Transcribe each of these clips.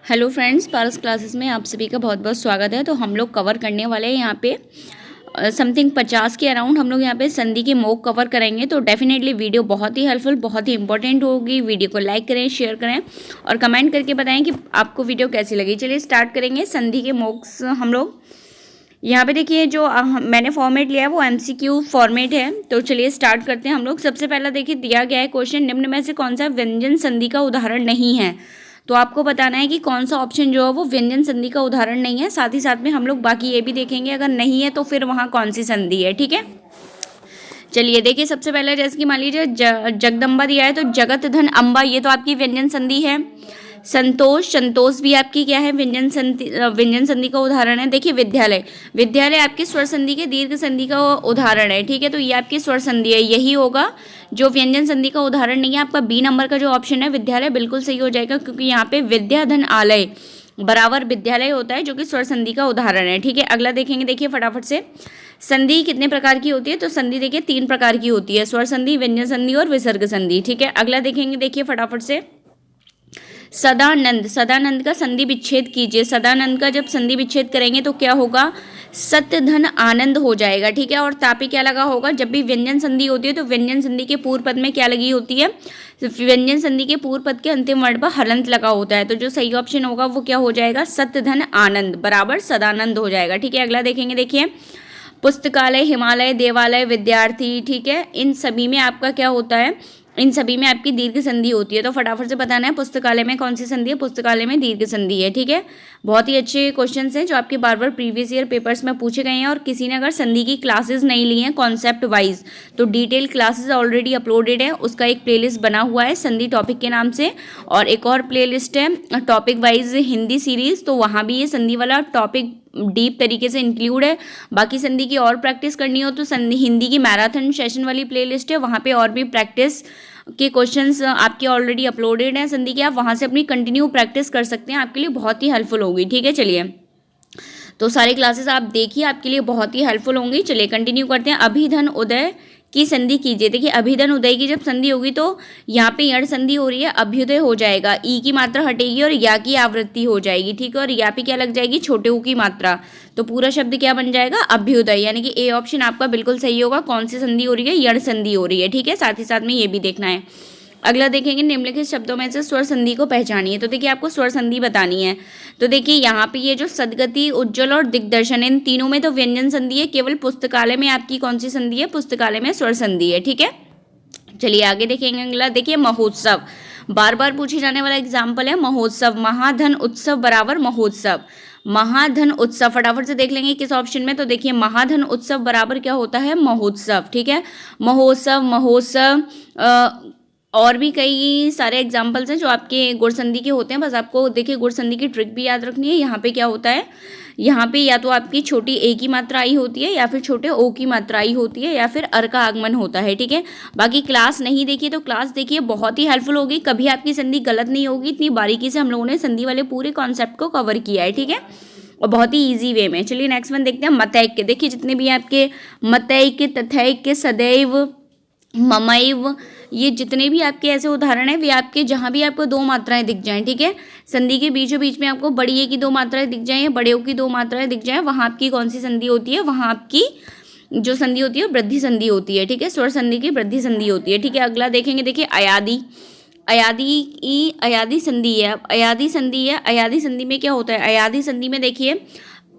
Hello friends, पारस classes में आप सभी का बहुत बहुत स्वागत है। तो हम लोग कवर करने वाले हैं यहाँ पे समथिंग 50 के अराउंड हम लोग यहाँ पे संधि के मोक कवर करेंगे। तो डेफिनेटली वीडियो बहुत ही हेल्पफुल, बहुत ही इंपॉर्टेंट होगी। वीडियो को लाइक करें, शेयर करें और कमेंट करके बताएं कि आपको वीडियो कैसी लगी। चलिए स्टार्ट करेंगे संधि के मोक्स। हम लोग यहाँ पे देखिए जो मैंने फॉर्मेट लिया है वो MCQ फॉर्मेट है। तो चलिए स्टार्ट करते हैं हम लोग। सबसे पहला देखिए दिया गया है क्वेश्चन, निम्न में से कौन सा व्यंजन संधि का उदाहरण नहीं है। तो आपको बताना है कि कौन सा ऑप्शन जो है वो व्यंजन संधि का उदाहरण नहीं है। साथ ही साथ में हम लोग बाकी ये भी देखेंगे अगर नहीं है तो फिर वहाँ कौन सी संधि है। ठीक है, चलिए देखिए सबसे पहले जैसे कि मान लीजिए जगदम्बा दिया है तो जगत धन अम्बा, ये तो आपकी व्यंजन संधि है। संतोष, संतोष भी आपकी क्या है, व्यंजन संधि का उदाहरण है। देखिए विद्यालय, विद्यालय आपकी स्वर संधि के दीर्घ संधि का उदाहरण है। ठीक है, तो ये आपकी स्वर संधि है, यही होगा जो व्यंजन संधि का उदाहरण नहीं है। आपका बी नंबर का जो ऑप्शन है विद्यालय बिल्कुल सही हो जाएगा, क्योंकि यहाँ पे विद्या धन आलय बराबर विद्यालय होता है, जो कि स्वर संधि का उदाहरण है। ठीक है, अगला देखेंगे। देखिए फटाफट से, संधि कितने प्रकार की होती है। तो संधि देखिए 3 प्रकार की होती है, स्वर संधि, व्यंजन संधि और विसर्ग संधि। ठीक है, अगला देखेंगे। देखिए फटाफट से, सदानंद, सदानंद का संधि विच्छेद कीजिए। सदानंद का जब संधि विच्छेद करेंगे तो क्या होगा, सत्य धन आनंद हो जाएगा। ठीक है, और तापी क्या लगा होगा, जब भी व्यंजन संधि होती है तो व्यंजन संधि के पूर्व पद में क्या लगी होती है, व्यंजन संधि के पूर्व पद के अंतिम वर्ण पर हलंत लगा होता है। तो जो सही ऑप्शन होगा वो क्या हो जाएगा, सत्य धन आनंद बराबर सदानंद हो जाएगा। ठीक है, अगला देखेंगे। देखिए पुस्तकालय, हिमालय, देवालय, विद्यार्थी। ठीक है, इन सभी में आपका क्या होता है, इन सभी में आपकी दीर्घ संधि होती है। तो फटाफट से बताना है पुस्तकालय में कौन सी संधि है। पुस्तकालय में दीर्घ संधि है। ठीक है, बहुत ही अच्छे क्वेश्चंस हैं जो आपके बार बार प्रीवियस ईयर पेपर्स में पूछे गए हैं। और किसी ने अगर संधि की क्लासेस नहीं ली हैं कॉन्सेप्ट वाइज, तो डिटेल क्लासेस ऑलरेडी अपलोडेड है, उसका एक प्लेलिस्ट बना हुआ है संधि टॉपिक के नाम से। और एक और प्लेलिस्ट है टॉपिक वाइज हिंदी सीरीज, तो वहाँ भी ये संधि वाला टॉपिक डीप तरीके से इंक्लूड है। बाकी संधि की और प्रैक्टिस करनी हो तो संधि हिंदी की मैराथन सेशन वाली प्लेलिस्ट है, वहाँ पे और भी प्रैक्टिस के क्वेश्चंस आपके ऑलरेडी अपलोडेड हैं संधि के, आप वहाँ से अपनी कंटिन्यू प्रैक्टिस कर सकते हैं, आपके लिए बहुत ही हेल्पफुल होगी। ठीक है, चलिए तो सारी क्लासेस आप देखिए, आपके लिए बहुत ही हेल्पफुल होंगी। चलिए कंटिन्यू करते हैं। अभिधन उदय की संधि कीजिए। देखिए अभिधन उदय की जब संधि होगी तो यहाँ पे यण संधि हो रही है, अभ्युदय हो जाएगा, ई की मात्रा हटेगी और या की आवृत्ति हो जाएगी। ठीक है, और या पे क्या लग जाएगी, छोटे ऊ की मात्रा, तो पूरा शब्द क्या बन जाएगा, अभ्युदय। यानी कि ए ऑप्शन आपका बिल्कुल सही होगा। कौन सी संधि हो रही है, यण संधि हो रही है। ठीक है, साथ ही साथ में ये भी देखना है। अगला देखेंगे, निम्नलिखित शब्दों में से स्वर संधि को पहचानिए। तो देखिए आपको स्वर संधि बतानी है। तो देखिए यहाँ पे ये जो सदगति, उज्ज्वल और दिग्दर्शन, इन तीनों में तो व्यंजन संधि है। केवल पुस्तकालय में आपकी कौन सी संधि है, पुस्तकालय में स्वर संधि है। ठीक है, चलिए आगे देखेंगे। अगला देखिए महोत्सव, बार बार पूछे जाने वाला एग्जाम्पल है महोत्सव। महाधन उत्सव बराबर महोत्सव। महाधन उत्सव फटाफट से देख लेंगे किस ऑप्शन में। तो देखिए महाधन उत्सव बराबर क्या होता है, महोत्सव। ठीक है, महोत्सव, महोत्सव और भी कई सारे एग्जाम्पल्स हैं जो आपके गुण संधि के होते हैं। बस आपको देखिए गुण संधि की ट्रिक भी याद रखनी है। यहाँ पे क्या होता है, यहाँ पे या तो आपकी छोटी ए की मात्रा आई होती है, या फिर छोटे ओ की मात्रा आई होती है, या फिर अर का आगमन होता है। ठीक है, बाकी क्लास नहीं देखिए तो क्लास देखिए, बहुत ही हेल्पफुल होगी, कभी आपकी संधि गलत नहीं होगी। इतनी बारीकी से हम लोगों ने संधि वाले पूरे कॉन्सेप्ट को कवर किया है। ठीक है, और बहुत ही ईजी वे में। चलिए नेक्स्ट वन देखते हैं, मतैक्य। देखिए जितने भी आपके मतैक्य, तथैक्य, सदैव, ममैव, ये जितने भी आपके ऐसे उदाहरण हैं वे आपके जहाँ भी आपको 2 मात्राएं दिख जाएं। ठीक है, संधि के बीचों बीच में आपको बड़ी ए की 2 मात्राएं दिख जाएं या बड़े ओ की 2 मात्राएं दिख जाएं, वहाँ आपकी कौन सी संधि होती है, वहाँ आपकी जो संधि होती है वृद्धि संधि होती है। ठीक है, स्वर संधि की वृद्धि संधि होती है। ठीक है, अगला देखेंगे। देखिए अयादी, अयादी संधि है। अयादी संधि है, अयादी संधि में क्या होता है, अयादी संधि में देखिए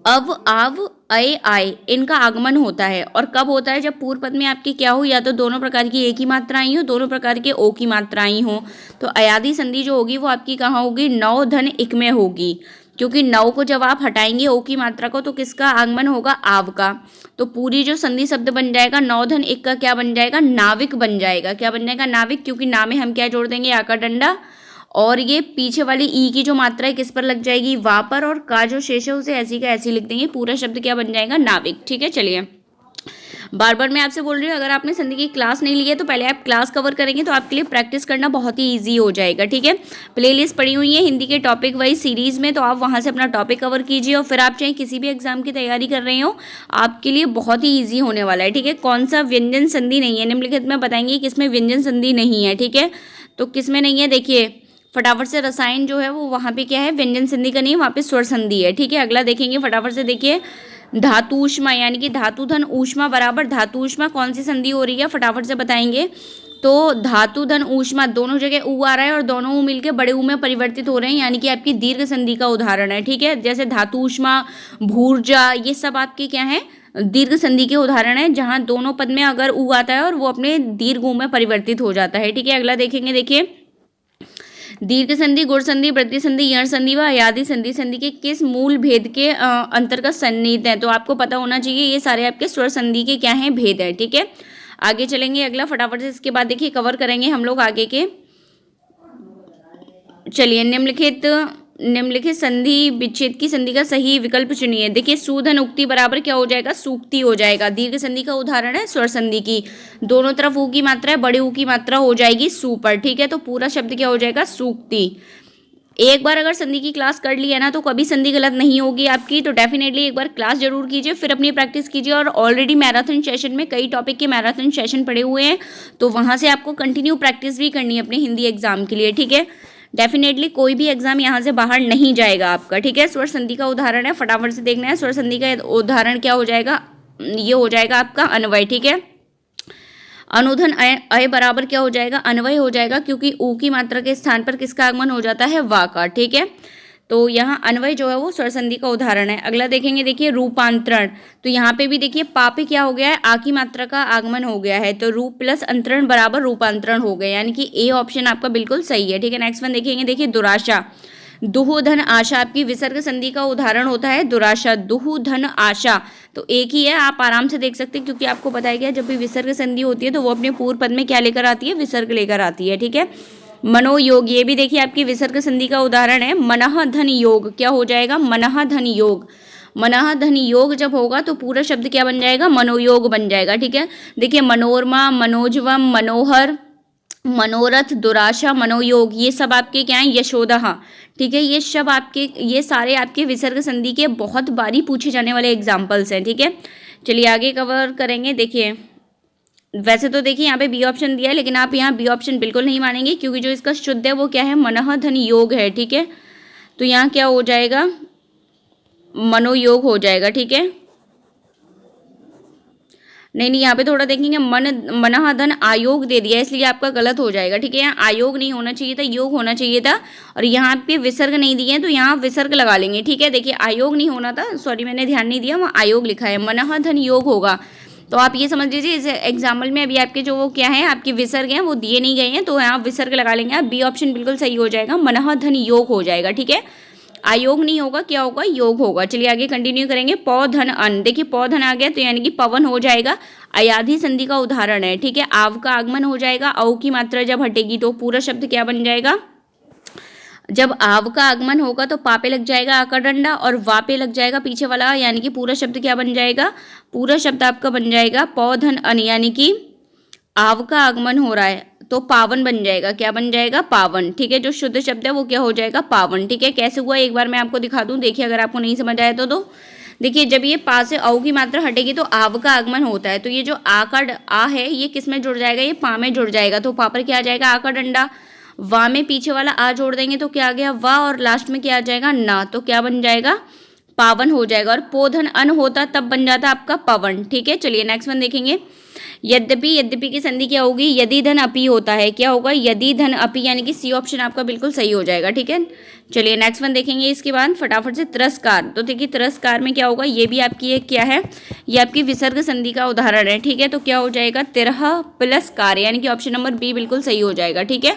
अव, आव, अय, आय, इनका आगमन होता है। और कब होता है, जब पूर्व पद में आपकी क्या हो, या तो दोनों प्रकार की ए की मात्राएं हो, दोनों प्रकार के ओ की मात्राएं हो। तो अयादी संधि जो होगी वो आपकी कहाँ होगी, नौ धन इक में होगी, क्योंकि नौ को जब आप हटाएंगे ओ की मात्रा को तो किसका आगमन होगा, आव का। तो पूरी जो संधि शब्द बन जाएगा नौ धन इक का क्या बन जाएगा, नाविक बन जाएगा। क्या बन जाएगा, नाविक, क्योंकि ना में हम क्या जोड़ देंगे, आ का डंडा, और ये पीछे वाली ई की जो मात्रा है किस पर लग जाएगी, वा पर, और का जो शेष है उसे ऐसी का ऐसी लिख देंगे, पूरा शब्द क्या बन जाएगा, नाविक। ठीक है, चलिए बार बार मैं आपसे बोल रही हूँ, अगर आपने संधि की क्लास नहीं ली है तो पहले आप क्लास कवर करेंगे तो आपके लिए प्रैक्टिस करना बहुत ही ईजी हो जाएगा। ठीक है, प्लेलिस्ट पड़ी हुई है हिंदी के टॉपिक वाइज सीरीज में, तो आप वहाँ से अपना टॉपिक कवर कीजिए और फिर आप चाहे किसी भी एग्जाम की तैयारी कर रहे हो, आपके लिए बहुत ही ईजी होने वाला है। ठीक है, कौन सा व्यंजन संधि नहीं है, निम्नलिखित में बताएंगे किसमें व्यंजन संधि नहीं है। ठीक है, तो किसमें नहीं है, देखिए फटाफट से रसायन जो है वो वहाँ पे क्या है, व्यंजन संधि का नहीं है, वहाँ पे स्वर संधि है। ठीक है, अगला देखेंगे फटाफट से, देखिए धातु ऊष्मा यानी कि धातु धन ऊष्मा बराबर धातु ऊष्मा कौन सी संधि हो रही है, फटाफट से बताएंगे। तो धातु धन ऊष्मा दोनों जगह ऊ आ रहा है और दोनों ऊ मिलके बड़े ऊ में परिवर्तित हो रहे हैं, यानी कि आपकी दीर्घ संधि का उदाहरण है। ठीक है, जैसे धातु ऊष्मा, भूर्जा, ये सब आपके क्या है, दीर्घ संधि के उदाहरण है, जहां दोनों पद में अगर ऊ आता है और वो अपने दीर्घ ऊ में परिवर्तित हो जाता है। ठीक है, अगला देखेंगे, देखिए दीर्घ संधि, गुण संधि, वृद्धि संधि, यण संधि व अयादि संधि संधि के किस मूल भेद के अंतर्गत सन्निहित है। तो आपको पता होना चाहिए ये सारे आपके स्वर संधि के क्या हैं, भेद है। ठीक है, आगे चलेंगे, अगला फटाफट से इसके बाद देखिए कवर करेंगे हम लोग आगे के। चलिए, निम्नलिखित संधि विच्छेद की संधि का सही विकल्प चुनिए। देखिए सूधन उक्ति बराबर क्या हो जाएगा, सूक्ति हो जाएगा। दीर्घ संधि का उदाहरण है स्वर संधि की, दोनों तरफ ऊ की मात्रा है, बड़ी ऊ की मात्रा हो जाएगी सू पर। ठीक है, तो पूरा शब्द क्या हो जाएगा, सूक्ति। एक बार अगर संधि की क्लास कर ली है ना तो कभी संधि गलत नहीं होगी आपकी, तो डेफिनेटली एक बार क्लास जरूर कीजिए, फिर अपनी प्रैक्टिस कीजिए। और ऑलरेडी मैराथन सेशन में कई टॉपिक के मैराथन सेशन पड़े हुए हैं, तो वहाँ से आपको कंटिन्यू प्रैक्टिस भी करनी है अपने हिंदी एग्जाम के लिए। ठीक है, डेफिनेटली कोई भी एग्जाम यहाँ से बाहर नहीं जाएगा आपका। ठीक है, स्वर संधि का उदाहरण है, फटाफट से देखना है। स्वर संधि का उदाहरण क्या हो जाएगा, ये हो जाएगा आपका अन्वय। ठीक है, अनुधन अय बराबर क्या हो जाएगा, अन्वय हो जाएगा, क्योंकि ऊ की मात्रा के स्थान पर किसका आगमन हो जाता है, वा का। ठीक है, तो यहाँ अन्वय जो है वो स्वर संधि का उदाहरण है। अगला देखेंगे, देखिए रूपांतरण। तो यहाँ पे भी देखिए पा पे क्या हो गया है, आ की मात्रा का आगमन हो गया है, तो रूप प्लस अंतरण बराबर रूपांतरण हो गया, यानी कि ए ऑप्शन आपका बिल्कुल सही है। ठीक है, नेक्स्ट वन देखेंगे, देखिए दुराशा। दुहु धन आशा आपकी विसर्ग संधि का उदाहरण होता है दुराशा। दुहु धन आशा तो एक ही है, आप आराम से देख सकते हैं, क्योंकि आपको बताया गया जब भी विसर्ग संधि होती है तो वो अपने पूर्व पद में क्या लेकर आती है, विसर्ग लेकर आती है। ठीक है, मनोयोग, ये भी देखिए आपकी विसर्ग संधि का उदाहरण है। मनः धन योग क्या हो जाएगा, मनः धन योग। मनः धन योग जब होगा तो पूरा शब्द क्या बन जाएगा, मनोयोग बन जाएगा। ठीक है, देखिए मनोरमा, मनोजवम, मनोहर, मनोरथ, दुराशा, मनोयोग, ये सब आपके क्या हैं, यशोदा। ठीक है, ये सब आपके, ये सारे आपके विसर्ग संधि के बहुत बारी पूछे जाने वाले एग्जाम्पल्स हैं। ठीक है, चलिए आगे कवर करेंगे। देखिए वैसे तो देखिए यहाँ पे बी ऑप्शन दिया है, लेकिन आप यहाँ बी ऑप्शन बिल्कुल नहीं मानेंगे, क्योंकि जो इसका शुद्ध है वो क्या है, मनः धन योग है। ठीक है, तो यहाँ क्या हो जाएगा, मनोयोग हो जाएगा। ठीक है, नहीं, यहाँ पे थोड़ा देखेंगे, मनः धन आयोग दे दिया, इसलिए आपका गलत हो जाएगा। ठीक है, यहाँ आयोग नहीं होना चाहिए था, योग होना चाहिए था, और यहाँ पे विसर्ग नहीं दिए हैं तो यहाँ विसर्ग लगा लेंगे। ठीक है, देखिए आयोग नहीं होना था, सॉरी मैंने ध्यान नहीं दिया, वहाँ आयोग लिखा है, मनः धन योग होगा। तो आप ये समझ लीजिए इस एग्जाम्पल में अभी आपके जो वो क्या है, आपके विसर्ग हैं वो दिए नहीं गए हैं, तो यहाँ विसर्ग लगा लेंगे आप। बी ऑप्शन बिल्कुल सही हो जाएगा, मनः धन योग हो जाएगा। ठीक है, आयोग नहीं होगा, क्या होगा, योग होगा। चलिए आगे कंटिन्यू करेंगे। पौ धन अन, देखिए पौ धन आ गया तो यानी कि पवन हो जाएगा, अयाधि संधि का उदाहरण है। ठीक है, आव का आगमन हो जाएगा, औ की मात्रा जब हटेगी तो पूरा शब्द क्या बन जाएगा, जब आव का आगमन होगा तो पापे लग जाएगा आकर डंडा, और वापे लग जाएगा पीछे वाला, यानी कि पूरा शब्द क्या बन जाएगा, पूरा शब्द आपका बन जाएगा पौधन अन, यानी कि आव का आगमन हो रहा है तो पावन बन जाएगा, क्या बन जाएगा, पावन। ठीक है, जो शुद्ध शब्द है वो क्या हो जाएगा, पावन। ठीक है, कैसे हुआ एक बार मैं आपको दिखा दूं, देखिए अगर आपको नहीं समझ आया तो देखिए जब ये पा से औ की मात्रा हटेगी तो आव का आगमन होता है, तो ये जो आ का आ है ये किस में जुड़ जाएगा, ये पा में जुड़ जाएगा, तो पा पर क्या आ जाएगा, आ का डंडा। वा में पीछे वाला आ जोड़ देंगे तो क्या आ गया, वा, और लास्ट में क्या आ जाएगा, ना, तो क्या बन जाएगा, पावन हो जाएगा। और पोधन अन होता तब बन जाता आपका पवन। ठीक है, चलिए नेक्स्ट वन देखेंगे। यद्यपि, यद्यपि की संधि क्या होगी, यदि धन अपि होता है, क्या होगा, यदि धन अपि, यानी कि सी ऑप्शन आपका बिल्कुल सही हो जाएगा। ठीक है, चलिए नेक्स्ट वन देखेंगे इसके बाद फटाफट से। तिरस्कार, तो देखिए तिरस्कार में क्या होगा, ये भी आपकी एक क्या है, ये आपकी विसर्ग संधि का उदाहरण है। ठीक है, तो क्या हो जाएगा, तिरह प्लस कार, यानी कि ऑप्शन नंबर बी बिल्कुल सही हो जाएगा। ठीक है,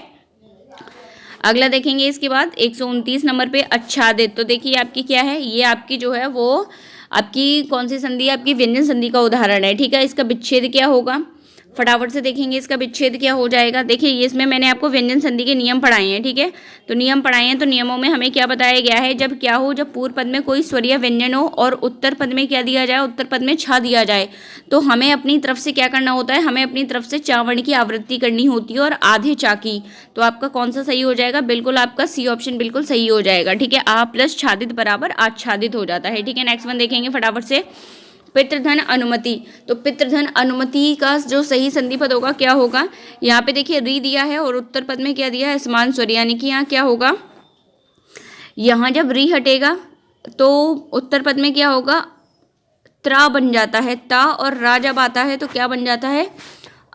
अगला देखेंगे इसके बाद 129 नंबर पे आच्छादित। तो देखिए आपकी क्या है, ये आपकी जो है वो आपकी कौन सी संधि है, आपकी व्यंजन संधि का उदाहरण है। ठीक है, इसका विच्छेद क्या होगा, फटाफट से देखेंगे इसका विच्छेद क्या हो जाएगा। देखिए ये इसमें मैंने आपको व्यंजन संधि के नियम पढ़ाए हैं। ठीक है, तो नियम पढ़ाए हैं, तो नियमों में हमें क्या बताया गया है, जब क्या हो, जब पूर्व पद में कोई स्वरीय व्यंजन हो और उत्तर पद में क्या दिया जाए, उत्तर पद में छा दिया जाए, तो हमें अपनी तरफ से क्या करना होता है, हमें अपनी तरफ से चावर्ण की आवृत्ति करनी होती है, और आधे चा की। तो आपका कौन सा सही हो जाएगा, बिल्कुल आपका सी ऑप्शन बिल्कुल सही हो जाएगा। ठीक है, आ प्लस छादित बराबर आच्छादित हो जाता है। ठीक है, नेक्स्ट वन देखेंगे फटाफट से। पितृधन अनुमति, तो पितृधन अनुमति का जो सही संधि पद होगा क्या होगा, यहाँ पे देखिए री दिया है और उत्तर पद में क्या दिया है, समान स्वर, यानी कि यहाँ क्या होगा, यहाँ जब री हटेगा तो उत्तर पद में क्या होगा, त्रा बन जाता है, ता और रा जब आता है तो क्या बन जाता है,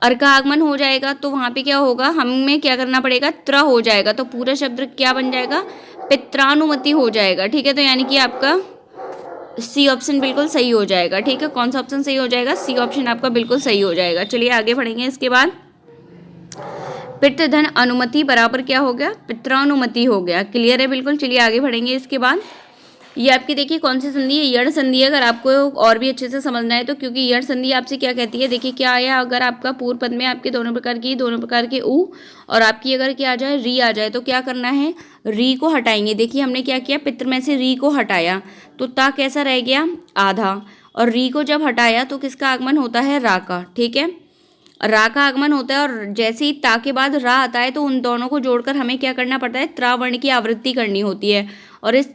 अर का आगमन हो जाएगा, तो वहाँ पे क्या होगा, हमें क्या करना पड़ेगा, त्र हो जाएगा, तो पूरा शब्द क्या बन जाएगा, पित्रानुमति हो जाएगा। ठीक है, तो यानी कि आपका सी ऑप्शन बिल्कुल सही हो जाएगा। ठीक है, कौन सा ऑप्शन सही हो जाएगा, सी ऑप्शन आपका बिल्कुल सही हो जाएगा। चलिए आगे बढ़ेंगे। इसके बाद पितृधन अनुमति बराबर क्या हो गया, पित्रानुमति हो गया। क्लियर है बिल्कुल। चलिए आगे बढ़ेंगे। इसके बाद ये आपकी देखिए कौन सी संधि है, यण संधि है। अगर आपको और भी अच्छे से समझना है तो, क्योंकि यण संधि आपसे क्या कहती है, देखिए क्या आया, अगर आपका पूर्व पद में आपके दोनों प्रकार के उ और आपकी अगर क्या आ जाए, री आ जाए, तो क्या करना है, री को हटाएंगे। देखिए हमने क्या किया, पितृ में से री को हटाया तो ता कैसा रह गया, आधा, और री को जब हटाया तो किसका आगमन होता है, रा का। ठीक है, रा का आगमन होता है, और जैसे ही ता के बाद रा आता है तो उन दोनों को जोड़कर हमें क्या करना पड़ता है, त्रा वर्ण की आवृत्ति करनी होती है, और इस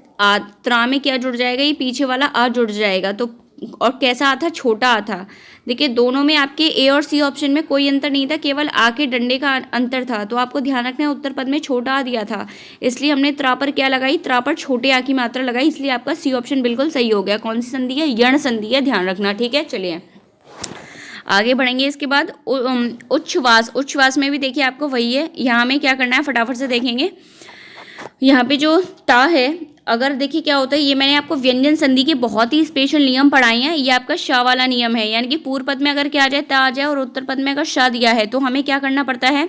त्रा में क्या जुड़ जाएगा, ये पीछे वाला आ जुड़ जाएगा। तो और कैसा आ था, छोटा आ था। देखिए दोनों में आपके ए और सी ऑप्शन में कोई अंतर नहीं था, केवल आ के डंडे का अंतर था। तो आपको ध्यान रखना है, उत्तर पद में छोटा आ दिया था, इसलिए हमने त्रा पर क्या लगाई, त्रा पर छोटे आ की मात्रा लगाई, इसलिए आपका सी ऑप्शन बिल्कुल सही हो गया। कौन सी संधि है, यण संधि है, ध्यान रखना। ठीक है, चलिए आगे बढ़ेंगे। इसके बाद उच्छ्वास, उच्छ्वास में भी देखिए आपको वही है, यहाँ में क्या करना है फटाफट से देखेंगे। यहाँ पे जो ता है, अगर देखिए क्या होता है, ये मैंने आपको व्यंजन संधि के बहुत ही स्पेशल नियम पढ़ाए हैं। ये आपका शाह वाला नियम है, यानी कि पूर्व पद में अगर क्या आ जाए, ता आ जाए, और उत्तर पद में अगर शाह दिया है तो हमें क्या करना पड़ता है,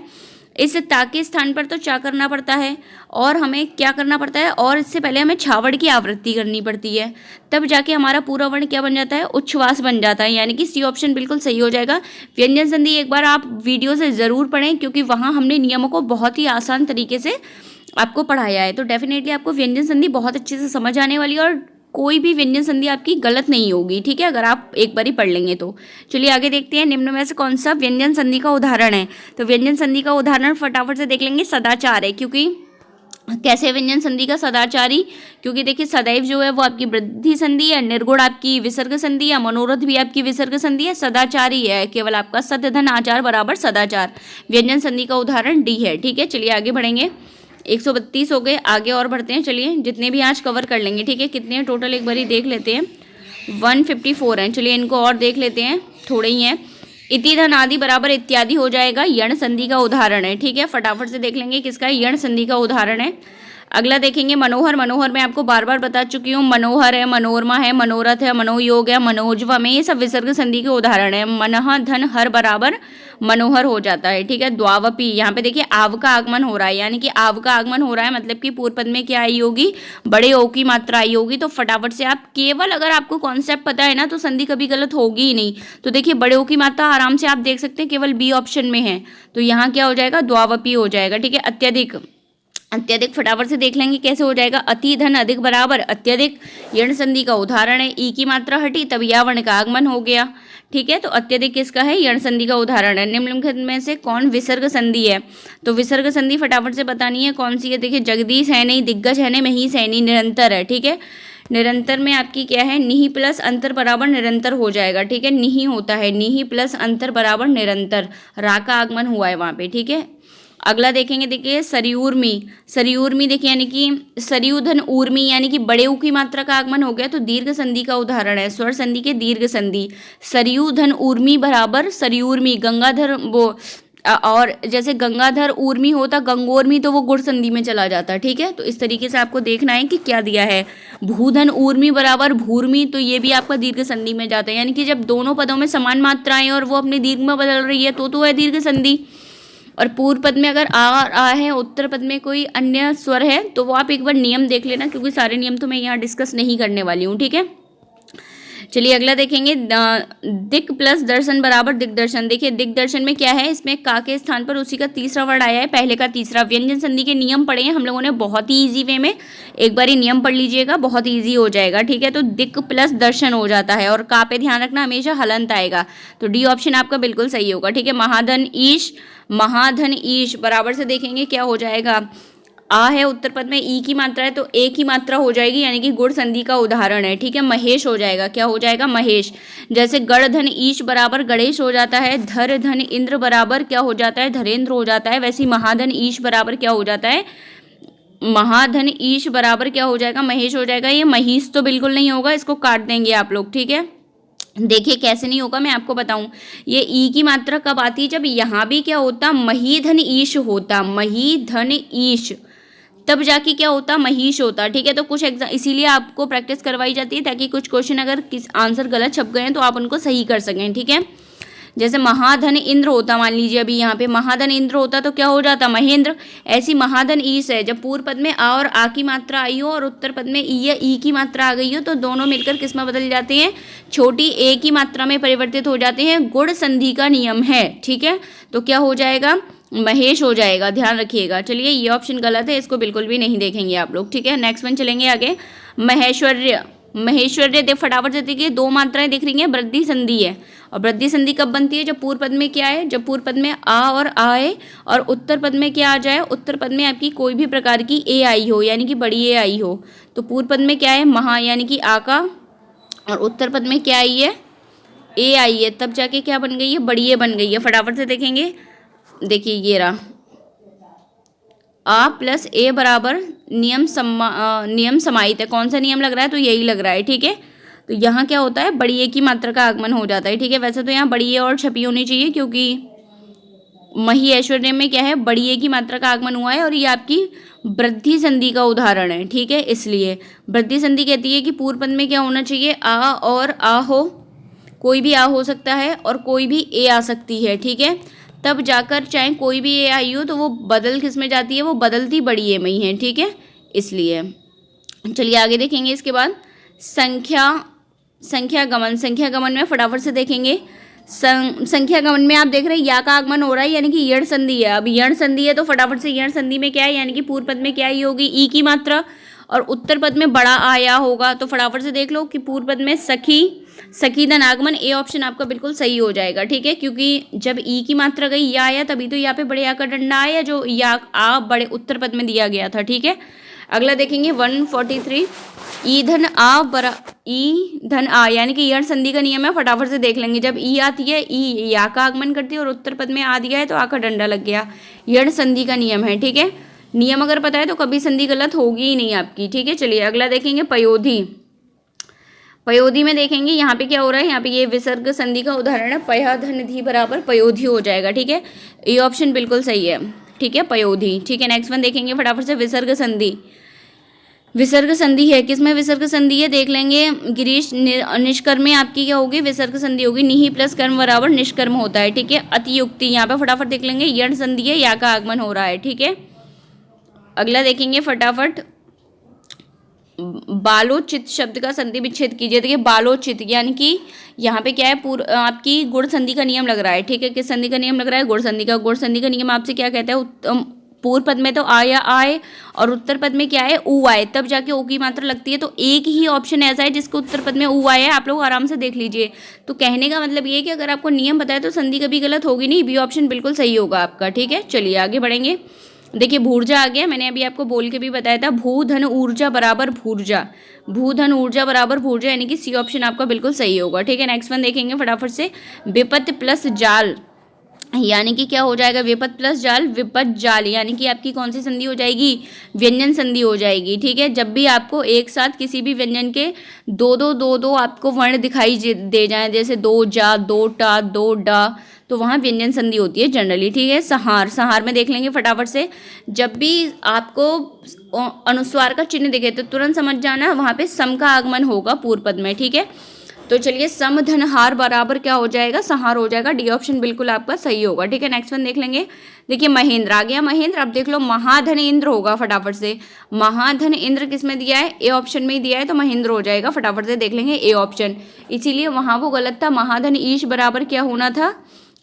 इस ता के स्थान पर तो चा करना पड़ता है, और हमें क्या करना पड़ता है, और इससे पहले हमें छावड़ की आवृत्ति करनी पड़ती है, तब जाके हमारा पूरा वर्ण क्या बन जाता है, उच्छ्वास बन जाता है। यानी कि सी ऑप्शन बिल्कुल सही हो जाएगा। व्यंजन संधि एक बार आप वीडियो से ज़रूर पढ़ें, क्योंकि वहाँ हमने नियमों को बहुत ही आसान तरीके से आपको पढ़ाया है, तो डेफिनेटली आपको व्यंजन संधि बहुत अच्छे से समझ आने वाली है, और कोई भी व्यंजन संधि आपकी गलत नहीं होगी। ठीक है, अगर आप एक बार ही पढ़ लेंगे तो। चलिए आगे देखते हैं, निम्न में से कौन सा व्यंजन संधि का उदाहरण है। तो व्यंजन संधि का उदाहरण फटाफट से देख लेंगे, सदाचार है। क्योंकि कैसे व्यंजन संधि का सदाचारी, क्योंकि देखिए सदैव जो है वो आपकी वृद्धि संधि है, निर्गुण आपकी विसर्ग संधि है, मनोरथ भी आपकी विसर्ग संधि है, सदाचारी है केवल आपका सत्य धन आचार बराबर सदाचार। व्यंजन संधि का उदाहरण डी है। ठीक है, चलिए आगे बढ़ेंगे। 132 हो गए, आगे और बढ़ते हैं। चलिए जितने भी आज कवर कर लेंगे। ठीक है, कितने हैं टोटल एक बारी देख लेते हैं, 154 हैं। चलिए इनको और देख लेते हैं, थोड़े ही हैं। इति धन आदि बराबर इत्यादि हो जाएगा, यण संधि का उदाहरण है। ठीक है, फटाफट से देख लेंगे किसका, यण संधि का उदाहरण है। अगला देखेंगे मनोहर, मनोहर मैं आपको बार बार बता चुकी हूँ, मनोहर है, मनोरमा है, मनोरथ है, मनोयोग है, मनोजवा में, ये सब विसर्ग संधि के उदाहरण है। मनः धन हर बराबर मनोहर हो जाता है। ठीक है, द्वावपी, यहाँ पे देखिए आव का आगमन हो रहा है, यानी कि आव का आगमन हो रहा है, मतलब कि पूर्व पद में क्या आई होगी, बड़े ओ की मात्रा आई होगी। तो फटाफट से आप केवल अगर आपको कॉन्सेप्ट पता है ना तो संधि कभी गलत होगी ही नहीं। तो देखिए बड़े ओ की मात्रा आराम से आप देख सकते हैं, केवल बी ऑप्शन में है, तो यहाँ क्या हो जाएगा, द्वावपी हो जाएगा। ठीक है, अत्यधिक, अत्यधिक फटाफट से देख लेंगे कैसे हो जाएगा, अति धन अधिक बराबर अत्यधिक, यण संधि का उदाहरण है। ई की मात्रा हटी तब या वर्ण का आगमन हो गया। ठीक है, तो अत्यधिक किसका है, यण संधि का उदाहरण है। निम्नलिखित में से कौन विसर्ग संधि है, तो विसर्ग संधि फटाफट से बतानी है कौन सी है। देखिए जगदीश है नहीं, दिग्गज है नहीं, महीस है नहीं, निरंतर है। ठीक है, निरंतर में आपकी क्या है, निहि प्लस अंतर बराबर निरंतर हो जाएगा। ठीक है, निहि होता है, निहि प्लस अंतर बराबर निरंतर, रा का आगमन हुआ है वहाँ पे। ठीक है, अगला देखेंगे, देखिए सरयूर्मी, सरयूर्मी देखिए यानी कि सरयुधन ऊर्मी, यानी कि बड़े ऊ की मात्रा का आगमन हो गया, तो दीर्घ संधि का उदाहरण है, स्वर संधि के दीर्घ संधि। सरयुधन ऊर्मी बराबर सरयूर्मी, गंगाधर वो और जैसे गंगाधर ऊर्मी होता गंगोर्मी, तो वो गुण संधि में चला जाता। ठीक है, तो इस तरीके से आपको देखना है कि क्या दिया है। भूधन ऊर्मी बराबर भूर्मी, तो ये भी आपका दीर्घ संधि में जाता है, यानी कि जब दोनों पदों में समान मात्राएं और वो अपने दीर्घ में बदल रही है तो है दीर्घ संधि। और पूर्व पद में अगर आ है, उत्तर पद में कोई अन्य स्वर है, तो वो आप एक बार नियम देख लेना, क्योंकि सारे नियम तो मैं यहाँ डिस्कस नहीं करने वाली हूँ। ठीक है, चलिए अगला देखेंगे, दिक प्लस दर्शन बराबर दिग्दर्शन। देखिए दिग्दर्शन में क्या है, इसमें का के स्थान पर उसी का तीसरा वर्ड आया है, पहले का तीसरा। व्यंजन संधि के नियम पढ़े हैं हम लोगों ने बहुत ही इजी वे में, एक बार ही नियम पढ़ लीजिएगा, बहुत ईजी हो जाएगा। ठीक है, तो दिक प्लस दर्शन हो जाता है, और का पे ध्यान रखना हमेशा हलंत आएगा, तो डी ऑप्शन आपका बिल्कुल सही होगा। ठीक है, महाधन ईश, महाधन ईश बराबर से देखेंगे क्या हो जाएगा, आ है उत्तर पद में, ई की मात्रा है तो ए की मात्रा हो जाएगी, यानी कि गुण संधि का उदाहरण है। ठीक है, महेश हो जाएगा। क्या हो जाएगा? महेश। जैसे गण धन ईश बराबर गणेश हो जाता है, धर धन इंद्र बराबर क्या हो जाता है? धरेंद्र हो जाता है। वैसे महाधन ईश बराबर क्या हो जाता है? महाधन ईश बराबर क्या हो जाएगा? महेश हो जाएगा। ये महीश तो बिल्कुल नहीं होगा, इसको काट देंगे आप लोग। ठीक है, देखिए कैसे नहीं होगा, मैं आपको बताऊं। ये ई की मात्रा कब आती है? जब यहाँ भी क्या होता? मही धन ईश होता, मही धन ईश, तब जाके क्या होता? महीश होता। ठीक है, तो कुछ एग्जाम इसीलिए आपको प्रैक्टिस करवाई जाती है, ताकि कुछ क्वेश्चन अगर किस आंसर गलत छप गए हैं तो आप उनको सही कर सकें। ठीक है, जैसे महाधन इंद्र होता, मान लीजिए अभी यहाँ पे महाधन इंद्र होता तो क्या हो जाता? महेंद्र। ऐसी महाधन ईश है, जब पूर्व पद में आ और आ की मात्रा आई हो और उत्तर पद में ई या ई की मात्रा आ गई हो तो दोनों मिलकर किस में बदल जाते हैं? छोटी ए की मात्रा में परिवर्तित हो जाते हैं। गुण संधि का नियम है। ठीक है, तो क्या हो जाएगा? महेश हो जाएगा, ध्यान रखिएगा। चलिए, ये ऑप्शन गलत है, इसको बिल्कुल भी नहीं देखेंगे आप लोग। ठीक है, नेक्स्ट वन चलेंगे आगे। महेश्वर्य। महेश्वर्य फटाफट से देखिए, दो मात्राएं दिख रही हैं, वृद्धि संधि है। और वृद्धि संधि कब बनती है? जब पूर्व पद में क्या है? जब पूर्व पद में आ और आए और उत्तर पद में क्या आ जाए? उत्तर पद में आपकी कोई भी प्रकार की ए आई हो, यानी कि बड़ी ए आई हो। तो पूर्व पद में क्या है? महा, यानी कि आ का, और उत्तर पद में क्या आई है? ए आई है, तब जाके क्या बन गई है? बड़ी ए बन गई है। फटाफट से देखेंगे, देखिए ये रहा, आ प्लस ए बराबर नियम समाहित है। कौन सा नियम लग रहा है? तो यही लग रहा है। ठीक है, तो यहाँ क्या होता है? बड़ी ए की मात्रा का आगमन हो जाता है। ठीक है, वैसे तो यहाँ बड़ी ए और छपी होनी चाहिए, क्योंकि मही ऐश्वर्य में क्या है? बड़ी ए की मात्रा का आगमन हुआ है और ये आपकी वृद्धि संधि का उदाहरण है। ठीक है, इसलिए वृद्धि संधि कहती है कि पूर्व पद में क्या होना चाहिए? आ और आ हो, कोई भी आ हो सकता है और कोई भी ए आ सकती है। ठीक है, तब जाकर चाहे कोई भी ए आई हो तो वो बदल किस में जाती है? वो बदलती बड़ी ए में ही है। ठीक है, इसलिए चलिए आगे देखेंगे। इसके बाद संख्या गमन में फटाफट से देखेंगे। संख्या गमन में आप देख रहे हैं या का आगमन हो रहा है, यानी कि यण संधि है। अब यण संधि है तो फटाफट से यण संधि में क्या है? यानी कि पूर्व पद में क्या ही होगी? ई की मात्रा, और उत्तर पद में बड़ा आया होगा। तो फटाफट से देख लो कि पूर्व पद में सखी धन आगमन, ए ऑप्शन आपका बिल्कुल सही हो जाएगा। ठीक है, क्योंकि जब ई की मात्रा गई या आया, तभी तो यहाँ पे बड़े आ का डंडा आया, जो या आ बड़े उत्तर पद में दिया गया था। ठीक है, अगला देखेंगे 143। ई धन आ, यानी कि यण संधि का नियम है। फटाफट से देख लेंगे, जब ई आती है, ई या का आगमन करती है और उत्तर पद में आ दिया है तो आ का डंडा लग गया। यण संधि का नियम है। ठीक है, नियम अगर पता है तो कभी संधि गलत होगी ही नहीं आपकी। ठीक है, चलिए अगला देखेंगे पयोधि में देखेंगे यहाँ पे क्या हो रहा है? यहाँ पे ये विसर्ग संधि का उदाहरण है। पया धन धी बराबर पयोधि हो जाएगा। ठीक है, ये ऑप्शन बिल्कुल सही है। ठीक है, पयोधि। ठीक है, नेक्स्ट वन देखेंगे फटाफट से। विसर्ग संधि है, किसमें विसर्ग संधि है? देख लेंगे गिरीश। निष्कर्म में आपकी क्या होगी? विसर्ग संधि होगी। निहि प्लस कर्म बराबर निष्कर्म होता है। ठीक है, अतियुक्ति, यहाँ पे फटाफट देख लेंगे, यण संधि है, या का आगमन हो रहा है। ठीक है, अगला देखेंगे फटाफट। बालोचित शब्द का संधि विच्छेद कीजिए। देखिए बालोचित, यानी कि यहाँ पे क्या है? आपकी गुण संधि का नियम लग रहा है। ठीक है, किस संधि का नियम लग रहा है? गुण संधि का। गुण संधि का नियम आपसे क्या कहता है? पूर्व पद में तो आ या आए और उत्तर पद में क्या है? ऊ आए, तब जाके ओ की मात्रा लगती है। तो एक ही ऑप्शन ऐसा है जिसको उत्तर पद में ऊ आया है, आप लोग आराम से देख लीजिए। तो कहने का मतलब ये है कि अगर आपको नियम बताए तो संधि कभी गलत होगी नहीं, बी ऑप्शन बिल्कुल सही होगा आपका। ठीक है, चलिए आगे बढ़ेंगे। देखिए भूर्जा आ गया, मैंने अभी आपको बोल के भी बताया था। भूधन ऊर्जा बराबर भूर्जा, भूधन ऊर्जा बराबर भूर्जा, यानी कि सी ऑप्शन आपका बिल्कुल सही होगा। ठीक है, नेक्स्ट वन देखेंगे फटाफट से। विपत प्लस जाल, यानी कि क्या हो जाएगा? विपत प्लस जाल, विपत जाल, यानी कि आपकी कौन सी संधि हो जाएगी? व्यंजन संधि हो जाएगी। ठीक है, जब भी आपको एक साथ किसी भी व्यंजन के दो आपको वर्ण दिखाई दे जाए, जैसे दो जा, दो टा, दो डा, तो वहाँ व्यंजन संधि होती है जनरली। ठीक है, संहार में देख लेंगे फटाफट से। जब भी आपको अनुस्वार का चिन्ह दिखे तो तुरंत समझ जाना वहाँ पे सम का आगमन होगा पूर्व पद में। ठीक है, तो चलिए सम धन हार बराबर क्या हो जाएगा? संहार हो जाएगा। डी ऑप्शन बिल्कुल आपका सही होगा। ठीक है, नेक्स्ट वन देख लेंगे। देखिए महेंद्र आ गया। महेंद्र, अब देख लो महाधन इंद्र होगा। फटाफट से महाधन इंद्र किस में दिया है? ए ऑप्शन में ही दिया है, तो महेंद्र हो जाएगा। फटाफट से देख लेंगे ए ऑप्शन, इसीलिए वहाँ वो गलत था। महाधन ईश बराबर क्या होना था?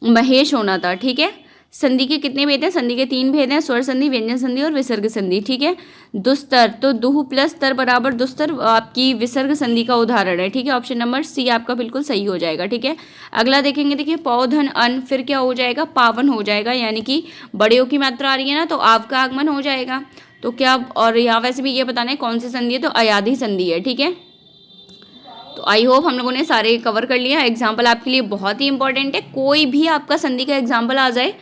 महेश होना था। ठीक है, संधि के कितने भेद हैं? संधि के 3 भेद हैं, स्वर संधि, व्यंजन संधि और विसर्ग संधि। ठीक है, दुस्तर, तो दुह प्लस तर बराबर दुस्तर आपकी विसर्ग संधि का उदाहरण है। ठीक है, ऑप्शन नंबर सी आपका बिल्कुल सही हो जाएगा। ठीक है, अगला देखेंगे। देखिए पौधन अन, फिर क्या हो जाएगा? पावन हो जाएगा, यानी कि बड़ेयों की मात्रा आ रही है ना, तो आव का आगमन हो जाएगा। तो क्या, और यहाँ वैसे भी ये बताना है कौन सी संधि है, तो अयाधी संधि है, ठीक है। तो आई होप हम लोगों ने सारे कवर कर लिया। एग्जाम्पल आपके लिए बहुत ही इंपॉर्टेंट है, कोई भी आपका संधि का एग्जाम्पल आ जाए,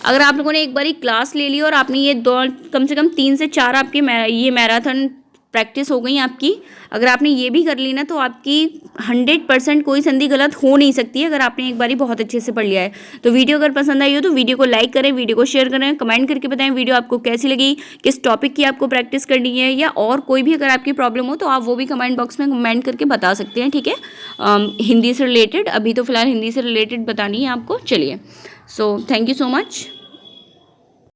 अगर आप लोगों ने एक बारी क्लास ले ली और आपने ये दो कम से कम 3 से 4 आपके ये मैराथन प्रैक्टिस हो गई आपकी, अगर आपने ये भी कर ली ना तो आपकी 100% कोई संधि गलत हो नहीं सकती है, अगर आपने एक बारी बहुत अच्छे से पढ़ लिया है। तो वीडियो अगर पसंद आई हो तो वीडियो को लाइक करें, वीडियो को शेयर करें, कमेंट करके बताएं वीडियो आपको कैसी लगी, किस टॉपिक की आपको प्रैक्टिस करनी है, या और कोई भी अगर आपकी प्रॉब्लम हो तो आप वो भी कमेंट बॉक्स में कमेंट करके बता सकते हैं, ठीक है। हिंदी से रिलेटेड, अभी तो फिलहाल हिंदी से रिलेटेड बतानी है आपको। चलिए, so thank you so much.